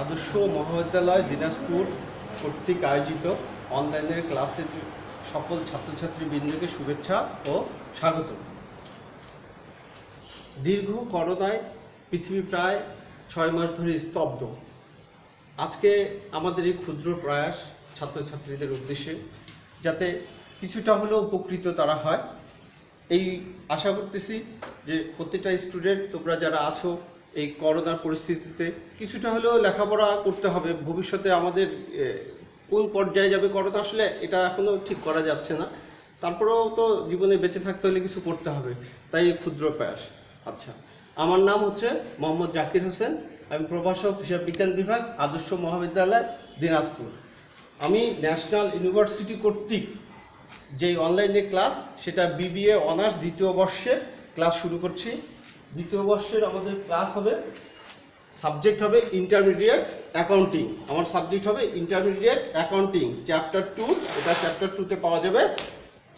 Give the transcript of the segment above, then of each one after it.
আদর্শ মহাবিদ্যালয় দিনাজপুর কর্তৃক আয়োজিত অনলাইনের ক্লাসের সকল ছাত্রছাত্রী বৃন্দকে শুভেচ্ছা ও স্বাগত। দীর্ঘ করোনায় পৃথিবী প্রায় 6 মাস ধরে স্তব্ধ। আজকে আমাদের এই ক্ষুদ্র প্রয়াস ছাত্রছাত্রীদের উদ্দেশ্যে যাতে কিছুটা হলেও উপকৃত তারা হয়, এই আশা করতেছি যে প্রত্যেকটা স্টুডেন্ট তোমরা যারা আছো এই করোনার পরিস্থিতিতে কিছুটা হলেও লেখাপড়া করতে হবে। ভবিষ্যতে আমাদের কোন পর্যায়ে যাবে করোনা আসলে এটা এখনও ঠিক করা যাচ্ছে না, তারপরেও তো জীবনে বেঁচে থাকতে হলে কিছু করতে হবে, তাই এই ক্ষুদ্র প্রয়াস। আচ্ছা, আমার নাম হচ্ছে মোহাম্মদ জাকির হোসেন, আমি প্রভাষক হিসাব বিজ্ঞান বিভাগ, আদর্শ মহাবিদ্যালয় দিনাজপুর। আমি ন্যাশনাল ইউনিভার্সিটি কর্তৃক যেই অনলাইনে ক্লাস, সেটা বিবিএ অনার্স দ্বিতীয় বর্ষের ক্লাস শুরু করছি। দ্বিতীয় বর্ষের আমাদের ক্লাস হবে, সাবজেক্ট হবে ইন্টারমিডিয়েট অ্যাকাউন্টিং। আমার সাবজেক্ট হবে ইন্টারমিডিয়েট অ্যাকাউন্টিং চ্যাপ্টার 2। এটা চ্যাপ্টার 2-তে পাওয়া যাবে।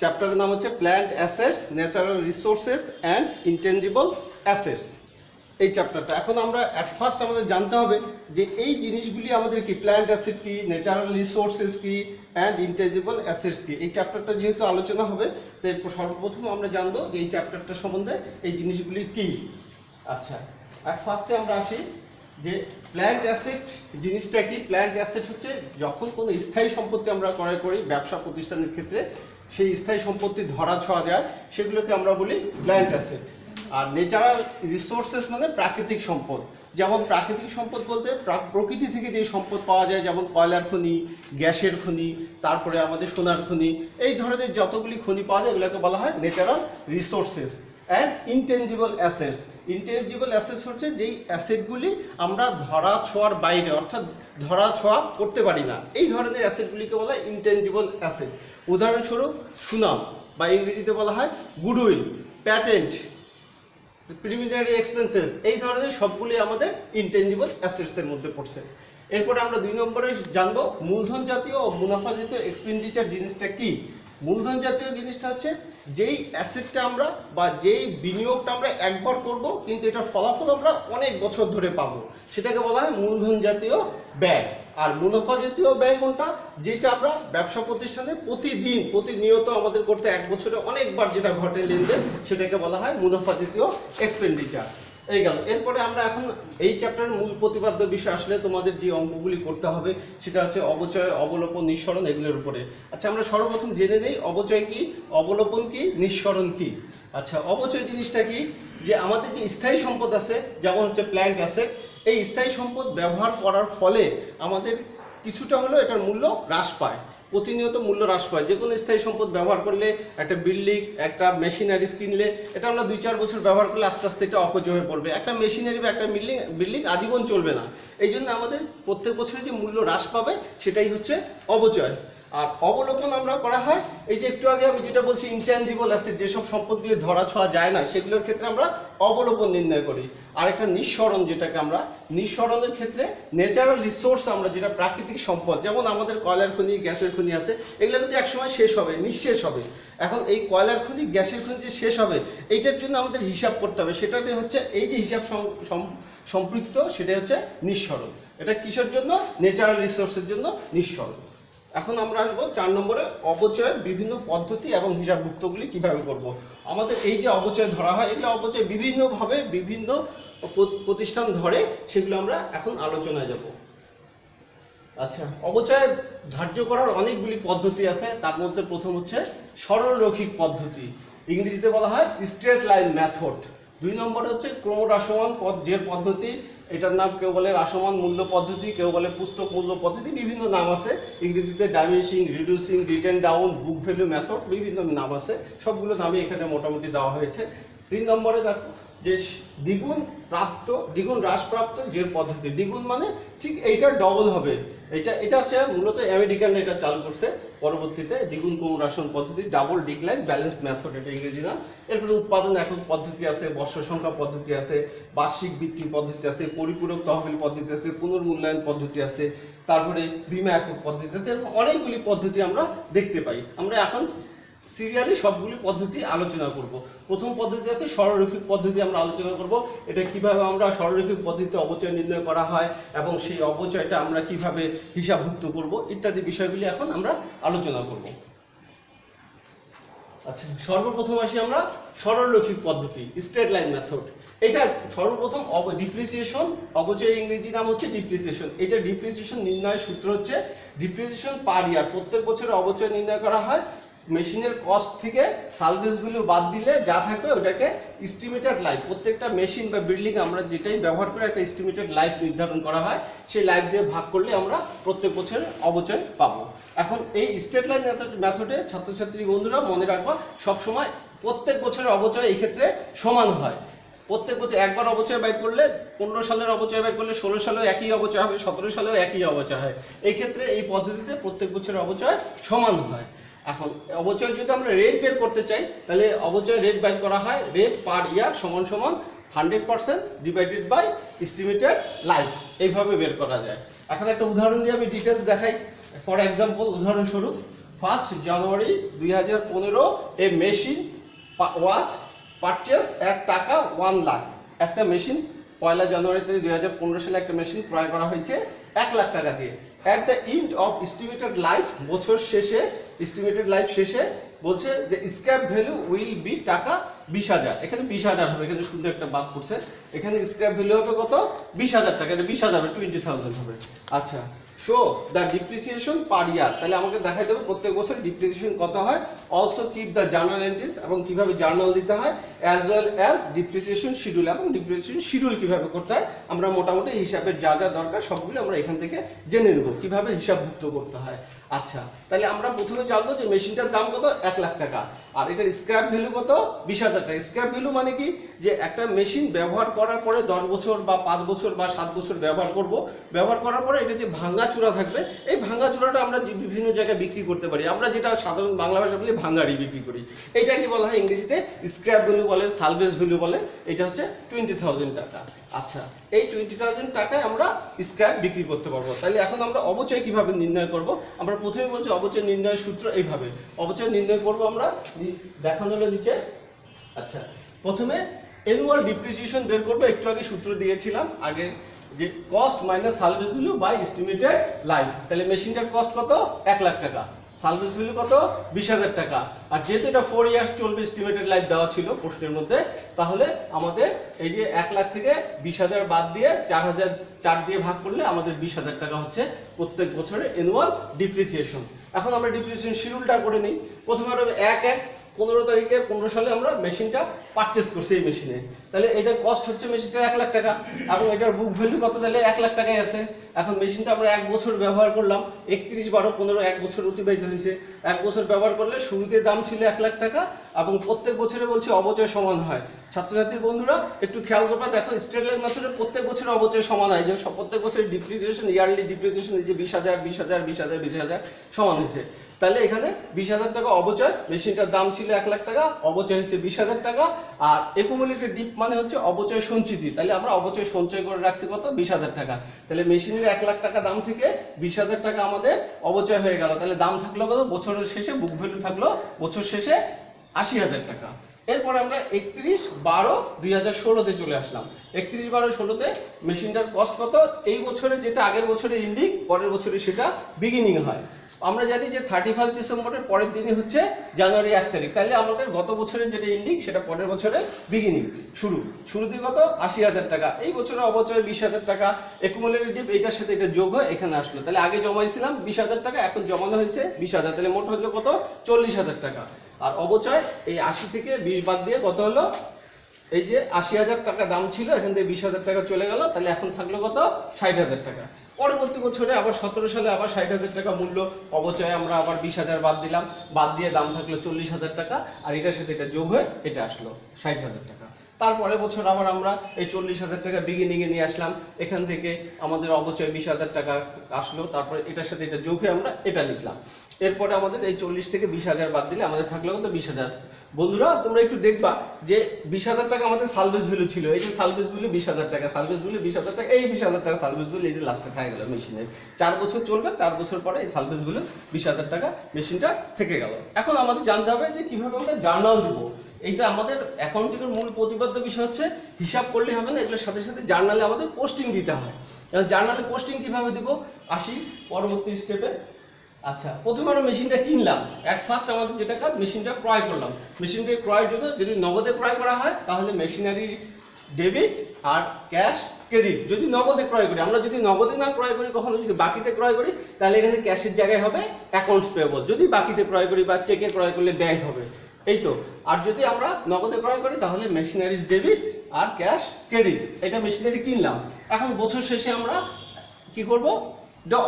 চ্যাপ্টারের নাম হচ্ছে plant assets, natural resources and intangible assets. এই চ্যাপ্টারটা এখন আমরা অ্যাট ফার্স্ট আমাদের জানতে হবে যে এই জিনিসগুলি আমাদের কি, প্ল্যান্ট অ্যাসেট কি, ন্যাচারাল রিসোর্সেস কি, অ্যান্ড ইনটেনজিবল অ্যাসেটস কি। এই চ্যাপ্টারটা যেহেতু আলোচনা হবে, তাই সর্বপ্রথম আমরা জানবো যে এই চ্যাপ্টারটা সম্বন্ধে এই জিনিসগুলি কি। আচ্ছা, অ্যাট ফার্স্টে আমরা আসি যে প্ল্যান্ট অ্যাসেট জিনিসটা কি। প্ল্যান্ট অ্যাসেট হচ্ছে যখন কোনো স্থায়ী সম্পত্তি আমরা ক্রয় করি ব্যবসা প্রতিষ্ঠানের ক্ষেত্রে, সেই স্থায়ী সম্পত্তি ধরা ছোঁয়া যায়, সেগুলোকে আমরা বলি প্ল্যান্ট অ্যাসেট। আর ন্যাচারাল রিসোর্সেস মানে প্রাকৃতিক সম্পদ। যেমন প্রাকৃতিক সম্পদ বলতে প্রকৃতি থেকে যে সম্পদ পাওয়া যায়, যেমন কয়লার খনি, গ্যাসের খনি, তারপরে আমাদের সোনার খনি, এই ধরনের যতগুলি খনি পাওয়া যায় এগুলোকে বলা হয় natural resources. And intangible assets, intangible assets হচ্ছে যেই অ্যাসেটগুলি আমরা ধরা ছোঁয়ার বাইরে, অর্থাৎ ধরা ছোঁয়া করতে পারি না, এই ধরনের অ্যাসেটগুলিকে বলা হয় ইনটেনজিবল অ্যাসেট। উদাহরণস্বরূপ সুনাম বা ইংরেজিতে বলা হয় গুডউইল, প্যাটেন্ট, প্রিলিমিনারি এক্সপেন্সেস, এই ধরনের সবগুলি আমাদের ইনটেনজিবল অ্যাসেটসের মধ্যে পড়ছে। এরপরে আমরা 2 নম্বরে জানবো মূলধন জাতীয় ও মুনাফা জাতীয় এক্সপেন্ডিচার জিনিসটা কি। মূলধন জাতীয় জিনিসটা হচ্ছে যেই অ্যাসেটটা আমরা বা যেই বিনিয়োগটা আমরা একবার করব কিন্তু এটার ফলাফল আমরা অনেক বছর ধরে পাবো, সেটাকে বলা হয় মূলধন জাতীয় ব্যয়। আর মুনাফা জাতীয় ব্যয় কোনটা, যেটা আমরা ব্যবসা প্রতিষ্ঠানে প্রতিদিন প্রতিনিয়ত আমাদের করতে এক বছরে অনেকবার যেটা ঘটে লেনদেন, সেটাকে বলা হয় মুনাফা জাতীয় এক্সপেন্ডিচার। এই গেল। এরপরে আমরা এখন এই চ্যাপ্টারের মূল প্রতিপাদ্য বিষয় আসলে তোমাদের যে অঙ্কগুলি করতে হবে সেটা হচ্ছে অবচয়, অবলোপন, নিঃসরণ, এগুলোর উপরে। আচ্ছা, আমরা সর্বপ্রথম জেনে নেই অবচয় কি, অবলোপন কি, নিঃসরণ কি। আচ্ছা, অবচয় জিনিসটা কি, যে আমাদের যে স্থায়ী সম্পদ আছে যেমন হচ্ছে প্ল্যান্ট অ্যাসেট, এই স্থায়ী সম্পদ ব্যবহার করার ফলে আমাদের কিছুটা হলেও এটার মূল্য হ্রাস পায়, প্রতিনিয়ত মূল্য হ্রাস পায়। যে কোনো স্থায়ী সম্পদ ব্যবহার করলে, একটা বিল্ডিং, একটা মেশিনারিজ কিনলে, এটা আমরা 2-4 বছর ব্যবহার করলে আস্তে আস্তে এটা অপচয় হয়ে পড়বে। একটা মেশিনারি বা একটা বিল্ডিং আজীবন চলবে না। এই জন্য আমাদের প্রত্যেক বছরে যে মূল্য হ্রাস পাবে সেটাই হচ্ছে অবচয়। আর অবলোপন আমরা করা হয় এই যে একটু আগে আমি যেটা বলছি ইনট্যানজিবল অ্যাসেট, যেসব সম্পদগুলি ধরা ছোঁয়া যায় না সেগুলোর ক্ষেত্রে আমরা অবলোপন নির্ণয় করি। আর একটা নিঃসরণ, যেটাকে আমরা নিঃসরণের ক্ষেত্রে ন্যাচারাল রিসোর্স, আমরা যেটা প্রাকৃতিক সম্পদ, যেমন আমাদের কয়লার খনি, গ্যাসের খনি আছে, এগুলো কিন্তু একসময় শেষ হবে, নিঃশেষ হবে। এখন এই কয়লার খনি, গ্যাসের খনি যে শেষ হবে, এইটার জন্য আমাদের হিসাব করতে হবে, সেটাতে হচ্ছে এই যে হিসাব সম্পৃক্ত, সেটাই হচ্ছে নিঃসরণ। এটা কিসের জন্য, ন্যাচারাল রিসোর্সের জন্য নিঃসরণ। এখন আমরা আসবো 4 নম্বরে, অবচয়ের বিভিন্ন পদ্ধতি এবং হিসাবভুক্তগুলি কিভাবে করব। আমাদের এই যে অবচয় ধরা হয়, এগুলো অবচয় বিভিন্নভাবে বিভিন্ন প্রতিষ্ঠান ধরে, সেগুলো আমরা এখন আলোচনায় যাব। আচ্ছা, অবচয় ধার্য করার অনেকগুলি পদ্ধতি আছে, তার মধ্যে প্রথম হচ্ছে সরলরৈখিক পদ্ধতি, ইংরেজিতে বলা হয় স্ট্রেট লাইন মেথড। 2 নম্বরে হচ্ছে ক্রমহ্রাসমান যে পদ্ধতি, এটার নাম কেউ বলে হ্রাসমান মূল্য পদ্ধতি, কেউ বলে পুস্তক মূল্য পদ্ধতি, বিভিন্ন নাম আছে। ইংরেজিতে diminishing, reducing, written down, book value method, বিভিন্ন নাম আছে, সবগুলো নামই এখানে মোটামুটি দেওয়া হয়েছে। 3 নম্বরে দেখো যে দ্বিগুণ হ্রাসপ্রাপ্ত যে পদ্ধতি, দ্বিগুণ মানে ঠিক এইটার ডবল হবে, এটা সে মূলত আমেরিকানরা এটা চালু করছে পরবর্তীতে, দ্বিগুণ ক্রমহ্রাসন পদ্ধতি, ডাবল ডিক্লাইন ব্যালেন্স মেথড, এটা ইংরেজি নাম। এরপরে উৎপাদন একক পদ্ধতি আছে, বর্ষ সংখ্যা পদ্ধতি আছে, বার্ষিক বৃত্তি পদ্ধতি আছে, পরিপূরক তহবিল পদ্ধতি আছে, পুনর্মূল্যায়ন পদ্ধতি আছে, তারপরে বিমা একক পদ্ধতি আছে, এবং অনেকগুলি পদ্ধতি আমরা দেখতে পাই। আমরা এখন সিরিয়ালি সবগুলি পদ্ধতি আলোচনা করব। প্রথম পদ্ধতি আছে সরলরৈখিক পদ্ধতি, আমরা আলোচনা করব এটা কিভাবে আমরা সরলরৈখিক পদ্ধতিতে অবচয় নির্ণয় করা হয় এবং সেই অবচয়টা আমরা কিভাবে হিসাবভুক্ত করব ইত্যাদি বিষয়গুলি এখন আমরা আলোচনা করব। আচ্ছা, সর্বপ্রথম আসি আমরা সরলরৈখিক পদ্ধতি, স্ট্রেট লাইন মেথড। এটা সর্বপ্রথম ডিপ্রিসিয়েশন, অবচয়ের ইংরেজি নাম হচ্ছে ডিপ্রিসিয়েশন। এটা ডিপ্রিসিয়েশন নির্ণয়ের সূত্র হচ্ছে ডিপ্রিসিয়েশন পার ইয়ার। প্রত্যেক বছরে অবচয় নির্ণয় করা হয় মেশিনের কস্ট থেকে সালভেজ ভ্যালু বাদ দিলে যা থাকবে ওটাকে এস্টিমেটেড লাইফ, প্রত্যেকটা মেশিন বা বিল্ডিং আমরা যেটাই ব্যবহার করে একটা এস্টিমেটেড লাইফ নির্ধারণ করা হয়, সেই লাইফ দিয়ে ভাগ করলে আমরা প্রত্যেক বছরের অবচয় পাবো। এখন এই স্ট্রেট লাইন মেথডে ছাত্রছাত্রী বন্ধুরা মনে রাখবা সবসময় প্রত্যেক বছরের অবচয় এই ক্ষেত্রে সমান হয়। প্রত্যেক বছর একবার অবচয় বাইর করলে 15 সালের অবচয় বাইর করলে 16 সালেও একই অবচয় হবে, 17 সালেও একই অবচয় হয়। এই ক্ষেত্রে এই পদ্ধতিতে প্রত্যেক বছরের অবচয় সমান হয়। এখন অবচয় যদি আমরা রেট বের করতে চাই তাহলে অবচয় রেট বের করা হয় রেট পার ইয়ার সমান সমান 100% ডিভাইডেড বাই এস্টিমেটেড লাইফ, এইভাবে বের করা যায়। এখন একটা উদাহরণ দিয়ে আমি ডিটেলস দেখাই। ফর এক্সাম্পল, উদাহরণস্বরূপ 1 জানুয়ারি 2015 এ মেশিন ওয়াজ পারচেজ এট টাকা 1 লাখ। একটা মেশিন 1 জানুয়ারি 2015 সালে একটা মেশিন ক্রয় করা হয়েছে 1 লাখ টাকা দিয়ে। At the end of estimated life, বছর শেষে এস্টিমেটেড লাইফ শেষে বলছে যে স্ক্র্যাপ ভ্যালু উইল বি টাকা 20,000। এখানে 20,000 হবে, এখানে সুন্দর একটা বাদ পড়ছে, এখানে স্ক্র্যাপ ভ্যালু হবে কত 20,000 টাকা, এটা 20,000 হবে 20,000 হবে। আচ্ছা, শো দ্য ডিপ্রিসিয়েশন পার ইয়ার, তাহলে আমাকে দেখাই দেবে প্রত্যেক বছর ডিপ্রিসিয়েশন কত হয়। Also keep the journal entries, এবং কিভাবে জার্নাল দিতে হয়, as well as depreciation schedule, এবং ডিপ্রিসিয়েশন শিডিউল কিভাবে করতে হয় আমরা মোটামুটি হিসাবের যা যা দরকার সবগুলো আমরা এখান থেকে জেনে নেব কিভাবে হিসাবভুক্ত করতে হয়। আচ্ছা, তাহলে আমরা প্রথমে জানবো যে মেশিনটার দাম কত 1 লাখ টাকা, আর এটার স্ক্র্যাপ ভ্যালু কত 20,000 টাকা। স্ক্র্যাপ ভ্যালু মানে কি, যে একটা মেশিন ব্যবহার করার পরে 10 বছর বা 5 বছর বা 7 বছর ব্যবহার করব, ব্যবহার করার পরে এটা যে ভাঙা চূড়া থাকবে, এই ভাঙা চূড়াটা আমরা বিভিন্ন জায়গায় বিক্রি করতে পারি, আমরা যেটা সাধারণ বাংলা ভাষা বলি ভাঙাড়ি বিক্রি করি। এটা কি বলা হয় ইংরেজিতে স্ক্র্যাপ ভ্যালু বলে, সালভেজ ভ্যালু বলে। এটা হচ্ছে 20,000 টাকা। আচ্ছা, এই 20,000 টাকায় আমরা স্ক্র্যাপ বিক্রি করতে পারবো। তাহলে এখন আমরা অবচয় কিভাবে নির্ণয় করব, আমরা প্রথমে বলছি অবচয় নির্ণয়ের সূত্র এইভাবে। অবচয় নির্ণয় করব আমরা, দেখানো হলো নিচে। আচ্ছা, প্রথমে অ্যানুয়াল ডিপ্রিসিয়েশন বের করব, একটু আগে সূত্র দিয়েছিলাম আগে, যে cost minus salvage value by estimated life. তাহলে মেশিনটার কস্ট কত 1 লাখ টাকা, সালভেজ ভ্যালু কত 20,000 টাকা, আর যেহেতু এটা 4 ইয়ার্স চলবে এস্টিমেটেড লাইফ দেওয়া ছিল প্রশ্নের মধ্যে, তাহলে আমাদের এই যে 1 লাখ থেকে 20,000 বাদ দিয়ে 4,004 দিয়ে ভাগ করলে আমাদের 20,000 টাকা হচ্ছে প্রত্যেক বছরে অ্যানুয়াল ডিপ্রিসিয়েশন। এখন আমরা ডিপ্রিসিয়েশন শিডিউলটা করে নিই। প্রথমে হবে 1/1/15 তারিখে 15 সালে আমরা মেশিনটা পারচেজ করছি এই মেশিনে, তাহলে এটার কস্ট হচ্ছে মেশিনটা 1 লাখ টাকা, এবং এটার বুক ভ্যালু কত, তাহলে 1 লাখ টাকাই আছে। এখন মেশিনটা আমরা 1 বছর ব্যবহার করলাম, 31/12/15 1 বছর অতিবাহিত হয়েছে। 1 বছর ব্যবহার করলে শুরুতে দাম ছিল 1 লাখ টাকা, এবং প্রত্যেক বছরে বলছে অবচয় সমান হয়। ছাত্রছাত্রী বন্ধুরা একটু খেয়াল করবে, দেখো স্ট্রেট লাইন মেথডে প্রত্যেক বছর অবচয় সমান হয়, যে প্রত্যেক বছরের ডিপ্রিসিয়েশন ইয়ারলি ডিপ্রিসিয়েশন এই যে 20,000 20,000 20,000 20,000 সমান হয়েছে। তাহলে এখানে 20,000 টাকা অবচয়, মেশিনটার দাম ছিল 1 লাখ টাকা, অবচয় হচ্ছে 20,000 টাকা। আর একুমুলেটেড ডিপ মানে হচ্ছে অবচয় সঞ্চিতি, তাহলে আমরা অবচয় সঞ্চয় করে রাখছি কত 20,000 টাকা। তাহলে মেশিনের 1 লাখ টাকা দাম থেকে 20,000 টাকা আমাদের অবচয় হয়ে গেল, তাহলে দাম থাকলো কত, বছরের শেষে বুক ভ্যালু থাকলো বছর শেষে 80,000 টাকা। এরপরে আমরা 31/12/2016 চলে আসলাম। 31/12/16 মেশিনটার কস্ট কত, এই বছরে যেটা আগের বছরের এন্ডিং, পরের বছরে সেটা বিগিনিং হয়। আমরা জানি যে 31 ডিসেম্বরের পরের দিনই হচ্ছে জানুয়ারি 1 তারিখ, তাহলে আমাদের গত বছরের যেটা এন্ডিং সেটা পরের বছরের বিগিনিং। শুরুতে কত 80,000 টাকা, এই বছরে অবচয় 20,000 টাকা, একুমুলেটেড ডিপ এটার সাথে এটা যোগ হয়ে এখানে আসলো। তাহলে আগে জমাইছিলাম 20,000 টাকা, এখন জমানো হয়েছে 20,000, তাহলে মোট হলো কত 40,000 টাকা। আর অবচয় এই 80 থেকে 20 বাদ দিয়ে কত হলো, এই যে 80,000 টাকা দাম ছিল, এখান থেকে 20,000 টাকা চলে গেল, তাহলে এখন থাকলো কত 60,000 টাকা। পরবর্তী বছরে আবার 17 সালে আবার 60,000 টাকা মূল্য, অবচয় আমরা আবার 20,000 বাদ দিলাম, বাদ দিয়ে দাম থাকলো 40,000 টাকা, আর এটার সাথে এটা যোগ হয়ে এটা আসলো 60,000 টাকা। তারপরে বছর আবার আমরা এই 40,000 টাকা বিগিনিংয়ে নিয়ে আসলাম, এখান থেকে আমাদের অবচয় 20,000 টাকা আসলো, তারপরে এটার সাথে এটা যোগ হয়ে আমরা এটা লিখলাম। এরপরে আমাদের এই 40 থেকে 20,000 বাদ দিলে আমাদের থাকলো কত? 20,000। বন্ধুরা তোমরা একটু দেখবা যে 20,000 টাকা আমাদের সালভেজ ভ্যালু ছিল, এই যে সালভেজ ভ্যালু 20,000 টাকা, সালভেজ ভ্যালু 20,000 টাকা, এই 20,000 টাকা সালভেজ ভ্যালু এই যে লাস্টে থাকে গেল মেশিনের। 4 বছর চলবে, 4 বছর পরে এই সালভেজ ভ্যালু 20,000 টাকা মেশিনটা থেকে গেল। এখন আমাদের জানতে হবে যে কিভাবে আমরা জার্নাল দিব। এইটা আমাদের অ্যাকাউন্টিং এর মূল প্রতিপাদ্য বিষয় হচ্ছে, হিসাব করলে হবে না, এগুলোর সাথে সাথে জার্নালে আমাদের পোস্টিং দিতে হয়। জার্নালে পোস্টিং কিভাবে দিব আসি পরবর্তী স্টেপে। আচ্ছা, প্রথমে আমরা মেশিনটা কিনলাম, এট ফার্স্ট আমাদের যেটা কাজ মেশিনটা ক্রয় করলাম। মেশিনটা ক্রয়ের জন্য যদি নগদে ক্রয় করা হয় তাহলে মেশিনারি ডেবিট আর ক্যাশ ক্রেডিট। যদি নগদে ক্রয় করি, আমরা যদি নগদে না ক্রয় করি, কখনো যদি বাকিতে ক্রয় করি তাহলে এখানে ক্যাশের জায়গায় হবে অ্যাকাউন্টস পেয়েবল। যদি বাকিতে ক্রয় করি বা চেকে ক্রয় করলে ব্যাংক হবে, এই তো। আর যদি আমরা নগদে ক্রয় করি তাহলে মেশিনারিজ ডেবিট আর ক্যাশ ক্রেডিট। এটা মেশিনারি কিনলাম। এখন বছর শেষে আমরা কি করব?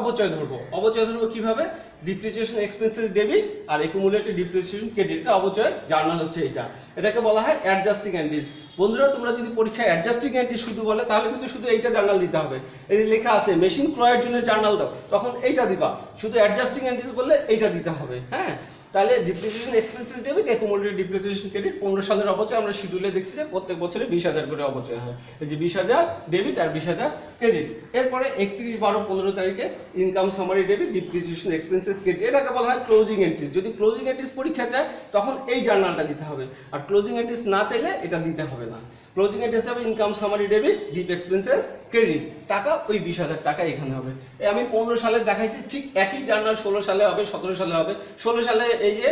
অবচয় ধরবো। অবচয় ধরবো কিভাবে? ডিপ্রিসিয়েশন এক্সপেন্সেস ডেবিট আর অ্যাকুমুলেটেড ডিপ্রিসিয়েশন ক্রেডিট। অবচয় জার্নাল হচ্ছে এটা। এটাকে বলা হয় অ্যাডজাস্টিং এন্ট্রিজ। বন্ধুরা তোমরা যদি পরীক্ষায় অ্যাডজাস্টিং এন্ট্রি শুধু বলে তাহলে কিন্তু শুধু এইটা জার্নাল দিতে হবে। এই যে লেখা আছে মেশিন ক্রয়ের জন্য জার্নাল দাও, তখন এইটা দিবা। শুধু অ্যাডজাস্টিং এন্ট্রিজ বললে এইটা দিতে হবে। হ্যাঁ, তাহলে depreciation expenses debit, accumulated depreciation credit. 15 সালের অবচয় আমরা শিডিউলে দেখছি যে প্রত্যেক বছরে 20,000 করে অবচয় হয়। এই যে 20,000 ডেবিট আর 20,000 ক্রেডিট। এরপরে 31/12/15 তারিখে income summary debit, depreciation expenses credit. এটাকে বলা হয় ক্লোজিং এন্ট্রিজ। যদি ক্লোজিং এন্ট্রিজ পরীক্ষা চায় তখন এই জার্নালটা দিতে হবে, আর ক্লোজিং এন্ট্রিজ না চাইলে এটা দিতে হবে না। ক্লোজিং এন্ট্রিজ হবে income summary debit, deep expenses credit. টাকা ওই 20,000 টাকা এখানে হবে। আমি 15 সালে দেখাইছি, ঠিক একই জার্নাল 16 সালে হবে, 17 সালে হবে। 16 সালে এই যে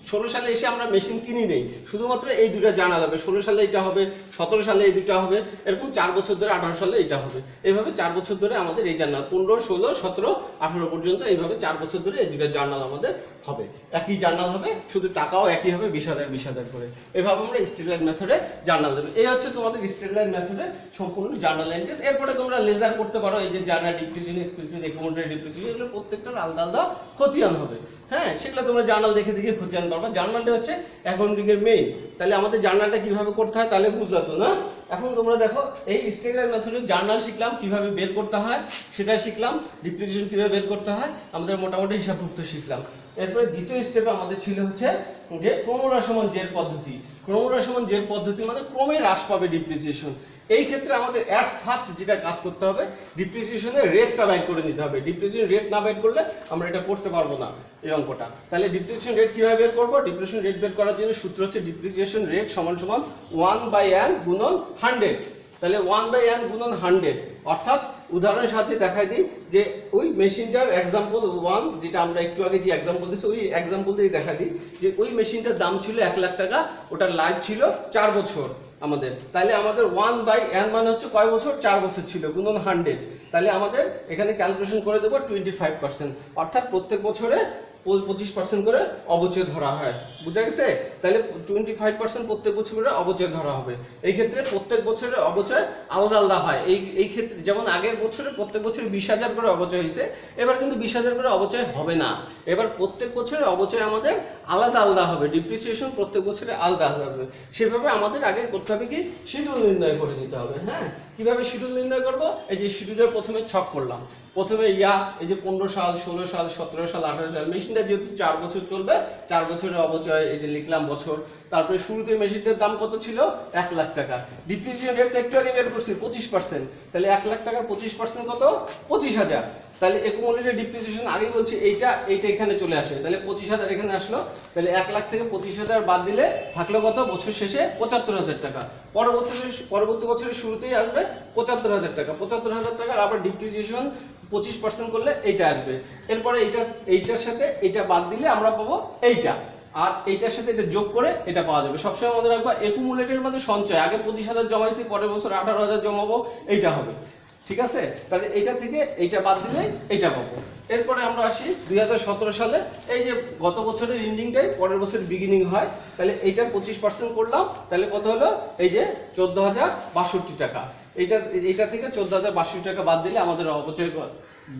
16 সালে এসে আমরা মেশিন কিনি নেই, শুধুমাত্র এই দুটো জানা যাবে। 16 সালে এটা হবে, 17 সালে এই দুটো হবে, এরকম 4 বছর ধরে 18 সালে এটা হবে। এইভাবে 4 বছর ধরে আমাদের এই জার্নাল 15, 16, 17, 18 পর্যন্ত এইভাবে 4 বছর ধরে এই দুটো জার্নাল আমাদের হবে। একই জার্নাল হবে, শুধু টাকাও একই হবে, 20,000 20,000 করে। এভাবে আমরা স্ট্রেট লাইন মেথডে জার্নাল দেবো। এই হচ্ছে তোমাদের স্ট্রেট লাইন মেথডে সম্পূর্ণ জার্নাল এন্ট্রিজ। এরপরে তোমরা লেজার করতে পারো। এই যে journal depreciation expenses, accounted depreciation, এগুলো প্রত্যেকটার আলাদা আলাদা খতিয়ান হবে। হ্যাঁ, সেগুলো তোমরা জার্নাল দেখে দেখে খতিয়ান পারবা। জার্নালটা হচ্ছে অ্যাকাউন্টিং এর মেইন। তাহলে আমাদের জার্নালটা কিভাবে করতে হয় তাহলে বুঝলা তো না? এখন তোমরা দেখো এই স্ট্রেট লাইন মেথডে জার্নাল শিখলাম, কিভাবে বের করতে হয় সেটা শিখলাম, ডিপ্রিসিয়েশন কিভাবে বের করতে হয় আমাদের মোটামুটি হিসাবভুক্ত শিখলাম। এরপরে দ্বিতীয় স্টেপে আমাদের ছিল হচ্ছে যে ক্রমহ্রাসমান জের পদ্ধতি। ক্রমহ্রাসমান জের পদ্ধতি মানে ক্রমে হ্রাস পাবে ডিপ্রিসিয়েশন। এই ক্ষেত্রে আমাদের এট ফার্স্ট যেটা কাজ করতে হবে, ডিপ্রিসিয়েশনের রেটটা বাইর করে নিতে হবে। ডিপ্রিসিয়েশন রেট না বাইর করলে আমরা এটা করতে পারবো না এই অঙ্কটা। তাহলে ডিপ্রিসিয়েশন রেট কিভাবে বের করব? ডিপ্রিসিয়েশন রেট বের করার জন্য সূত্র হচ্ছে ডিপ্রিসিয়েশন রেট সমান সমান 1/n গুণন 100। তাহলে 1/n গুণন 100, অর্থাৎ উদাহরণের সাথে দেখাই দিই যে ওই মেশিনটার এক্সাম্পল 1 যেটা আমরা একটু আগে যে এক্সাম্পল দিয়েছি, ওই এক্সাম্পল দিয়ে দেখা দিই যে ওই মেশিনটার দাম ছিল 1 লাখ টাকা, ওটার লাইফ ছিল 4 বছর আমাদের। তাহলে আমাদের 1/n মানে হচ্ছে কয় বছর? 4 বছর ছিল, গুণন 100। তাহলে আমাদের এখানে ক্যালকুলেশন করে দেবো 25%, অর্থাৎ প্রত্যেক বছরে 25% করে অবচয় ধরা হয়। বুঝা গেছে? তাহলে 25% প্রত্যেক বছরে অবচয় ধরা হবে। এই ক্ষেত্রে প্রত্যেক বছরের অবচয় আলাদা আলাদা হয়। এই ক্ষেত্রে যেমন আগের বছরে প্রত্যেক বছরে 20,000 করে অবচয় হয়েছে, এবার কিন্তু 20,000 করে অবচয় হবে না। এবার প্রত্যেক বছরে অবচয় আমাদের আলাদা আলাদা হবে, ডিপ্রিসিয়েশন প্রত্যেক বছরে আলাদা আলাদা হবে। সেভাবে আমাদের আগে করতে হবে কি, শিডিউল নির্ণয় করে নিতে হবে। হ্যাঁ, কিভাবে শিডিউল নির্ণয় করব? এই যে শিডিউলের প্রথমে ছক করলাম। প্রথমে এই যে 15 সাল, 16 সাল, 17 সাল, 18 সাল, মেশিনটা যেহেতু 4 বছর চলবে, 4 বছরের অবচয় এই যে লিখলাম বছর। তারপরে শুরুতে মেশিনটার দাম কত ছিল? 1 লাখ টাকা। ডিপ্রিসিয়েশন রেটটা একটু আগে বের করছি 25%। তাহলে 1 লাখ টাকার 25% কত? 25,000। তাহলে অ্যাকুমুলেটেড ডিপ্রিসিয়েশন আগে বলছি এইটা এখানে চলে আসে, তাহলে 25,000 এখানে আসলো। তাহলে 1 লাখ থেকে 25,000 বাদ দিলে থাকলো কত? বছর শেষে 75,000 টাকা। পরবর্তী বছরের শুরুতেই আসবে 75,000 টাকা। 75,000 টাকার আবার ডিপ্রিসিয়েশন 25% করলে এইটা আসবে। এরপরে এইটার সাথে এটা বাদ দিলে আমরা পাবো এইটা, আর এইটার সাথে এটা যোগ করে এটা পাওয়া যাবে। সবসময় মনে রাখবা অ্যাকুমুলেটেড মানে সঞ্চয়। আগে 25,000 জমাইছি, পরের বছর 18,000 জমাবো, এইটা হবে। ঠিক আছে? তাহলে এইটা থেকে এইটা বাদ দিলে এইটা পাবো। এরপরে আমরা আসি 2017 সালে। এই যে গত বছরের এন্ডিংটাই পরের বছরের বিগিনিং হয়, তাহলে এইটার 25% করলাম, তাহলে কত হলো? এই যে 14,062 টাকা। এইটা থেকে 14,062 টাকা বাদ দিলে আমাদের অবচয়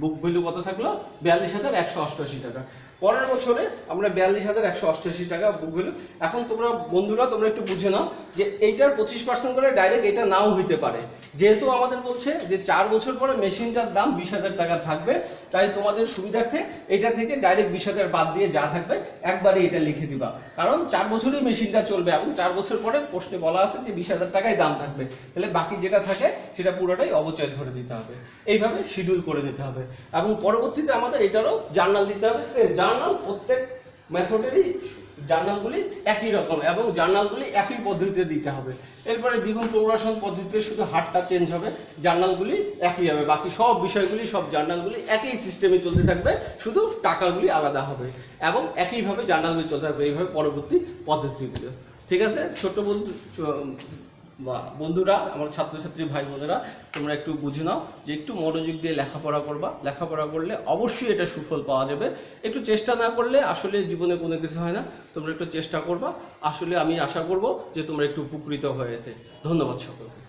বুক ভ্যালু কত থাকলো? 42,188 টাকা। পরের বছরে আমরা 42,188 টাকা বুক হলো। এখন তোমরা বন্ধুরা তোমরা একটু বুঝে নাও যে এইটার 25% করে ডাইরেক্ট এটা নাও হইতে পারে, যেহেতু আমাদের বলছে যে 4 বছর পরে মেশিনটার দাম 20,000 টাকা থাকবে, তাই তোমাদের সুবিধার্থে এটা থেকে ডাইরেক্ট 20,000 বাদ দিয়ে যা থাকবে একবারে এটা লিখে দিবা, কারণ 4 বছরই মেশিনটা চলবে এবং 4 বছর পরে প্রশ্নে বলা আছে যে 20,000 টাকাই দাম থাকবে, তাহলে বাকি যেটা থাকে সেটা পুরোটাই অবচয় ধরে দিতে হবে। এইভাবে শিডিউল করে নিতে হবে এবং পরবর্তীতে আমাদের এটারও জার্নাল দিতে হবে। সেম জার্নাল প্রত্যেক মেথডেরই জার্নালগুলি একই রকম এবং জার্নালগুলি একই পদ্ধতিতে দিতে হবে। এরপরে দ্বিগুণ প্রমোশন পদ্ধতিতে শুধু হারটা চেঞ্জ হবে, জার্নালগুলি একই হবে, বাকি সব বিষয়গুলি সব জার্নালগুলি একই সিস্টেমে চলতে থাকবে, শুধু টাকাগুলি আলাদা হবে এবং একইভাবে জার্নালগুলি চলতে থাকবে, এইভাবে পরবর্তী পদ্ধতিগুলো। ঠিক আছে ছোট্ট বন্ধুরা, আমার ছাত্রছাত্রী ভাই বোনেরা, তোমরা একটু বুঝে নাও যে একটু মনোযোগ দিয়ে লেখাপড়া করবা, লেখাপড়া করলে অবশ্যই এটা সুফল পাওয়া যাবে। একটু চেষ্টা না করলে আসলে জীবনে কোনো কিছু হয় না, তোমরা একটু চেষ্টা করবা, আসলে আমি আশা করব যে তোমরা একটু উপকৃত হয়ে যেতে। ধন্যবাদ সকলকে।